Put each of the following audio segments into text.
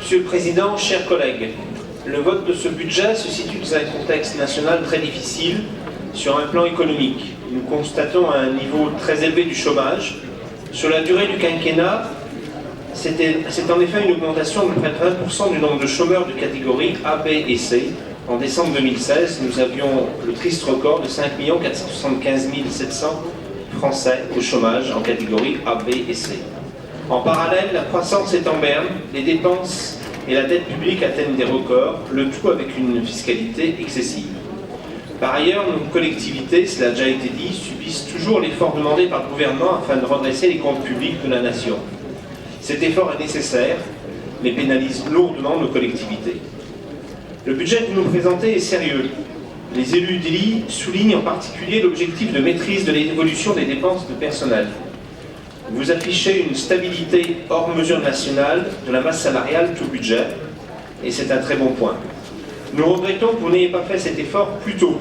Monsieur le Président, chers collègues, le vote de ce budget se situe dans un contexte national très difficile sur un plan économique. Nous constatons un niveau très élevé du chômage. Sur la durée du quinquennat, c'est en effet une augmentation de près de 20% du nombre de chômeurs de catégorie A, B et C. En décembre 2016, nous avions le triste record de 5 475 700 Français au chômage en catégorie A, B et C. En parallèle, la croissance est en berne, les dépenses et la dette publique atteignent des records, le tout avec une fiscalité excessive. Par ailleurs, nos collectivités, cela a déjà été dit, subissent toujours l'effort demandé par le gouvernement afin de redresser les comptes publics de la nation. Cet effort est nécessaire, mais pénalise lourdement nos collectivités. Le budget que vous nous présentez est sérieux. Les élus d'Illy soulignent en particulier l'objectif de maîtrise de l'évolution des dépenses de personnel. Vous affichez une stabilité hors mesure nationale de la masse salariale tout budget, et c'est un très bon point. Nous regrettons que vous n'ayez pas fait cet effort plus tôt.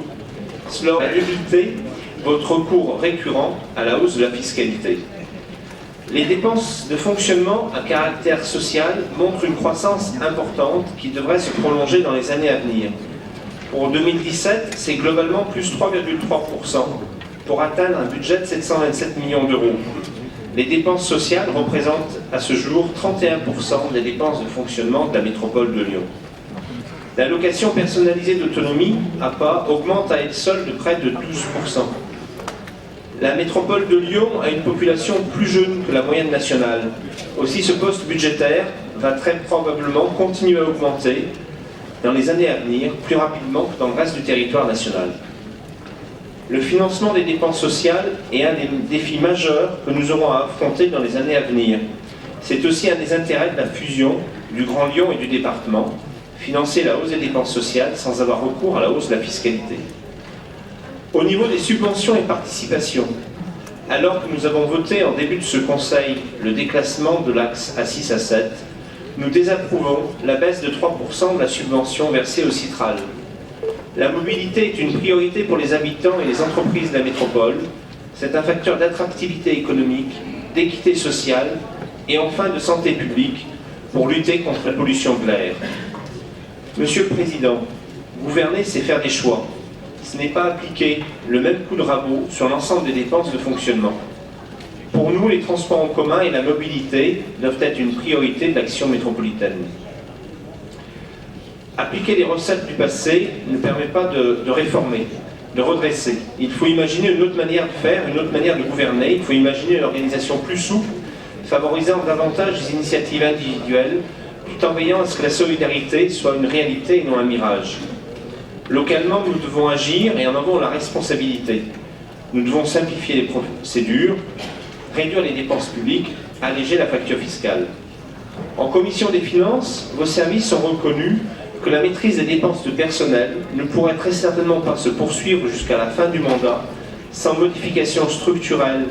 Cela aurait évité votre recours récurrent à la hausse de la fiscalité. Les dépenses de fonctionnement à caractère social montrent une croissance importante qui devrait se prolonger dans les années à venir. Pour 2017, c'est globalement plus 3,3% pour atteindre un budget de 727 millions d'euros. Les dépenses sociales représentent à ce jour 31% des dépenses de fonctionnement de la métropole de Lyon. L'allocation personnalisée d'autonomie, APA, augmente à elle seule de près de 12%. La métropole de Lyon a une population plus jeune que la moyenne nationale. Aussi, ce poste budgétaire va très probablement continuer à augmenter dans les années à venir, plus rapidement que dans le reste du territoire national. Le financement des dépenses sociales est un des défis majeurs que nous aurons à affronter dans les années à venir. C'est aussi un des intérêts de la fusion du Grand Lyon et du département, financer la hausse des dépenses sociales sans avoir recours à la hausse de la fiscalité. Au niveau des subventions et participations, alors que nous avons voté en début de ce Conseil le déclassement de l'axe A6 à 7, nous désapprouvons la baisse de 3% de la subvention versée au Citral. La mobilité est une priorité pour les habitants et les entreprises de la métropole. C'est un facteur d'attractivité économique, d'équité sociale et enfin de santé publique pour lutter contre la pollution de l'air. Monsieur le Président, gouverner, c'est faire des choix. Ce n'est pas appliquer le même coup de rabot sur l'ensemble des dépenses de fonctionnement. Pour nous, les transports en commun et la mobilité doivent être une priorité de l'action métropolitaine. Appliquer les recettes du passé ne permet pas de réformer, de redresser. Il faut imaginer une autre manière de faire, une autre manière de gouverner. Il faut imaginer une organisation plus souple, favorisant davantage les initiatives individuelles, tout en veillant à ce que la solidarité soit une réalité et non un mirage. Localement, nous devons agir et en avons la responsabilité. Nous devons simplifier les procédures, réduire les dépenses publiques, alléger la facture fiscale. En commission des finances, vos services ont reconnu que la maîtrise des dépenses de personnel ne pourrait très certainement pas se poursuivre jusqu'à la fin du mandat sans modification structurelle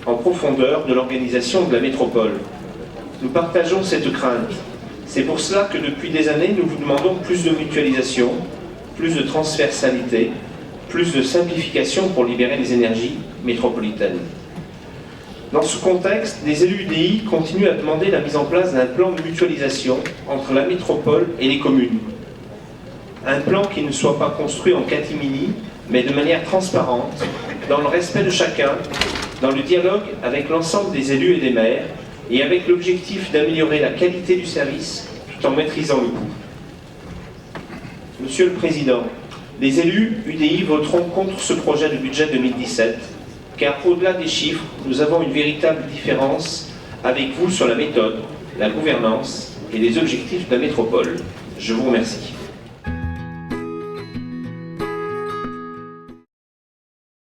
en profondeur de l'organisation de la métropole. Nous partageons cette crainte. C'est pour cela que depuis des années, nous vous demandons plus de mutualisation, plus de transversalité, plus de simplification pour libérer les énergies métropolitaines. Dans ce contexte, les élus UDI continuent à demander la mise en place d'un plan de mutualisation entre la métropole et les communes. Un plan qui ne soit pas construit en catimini, mais de manière transparente, dans le respect de chacun, dans le dialogue avec l'ensemble des élus et des maires, et avec l'objectif d'améliorer la qualité du service tout en maîtrisant le coût. Monsieur le Président, les élus UDI voteront contre ce projet de budget 2017, car au-delà des chiffres, nous avons une véritable différence avec vous sur la méthode, la gouvernance et les objectifs de la métropole. Je vous remercie.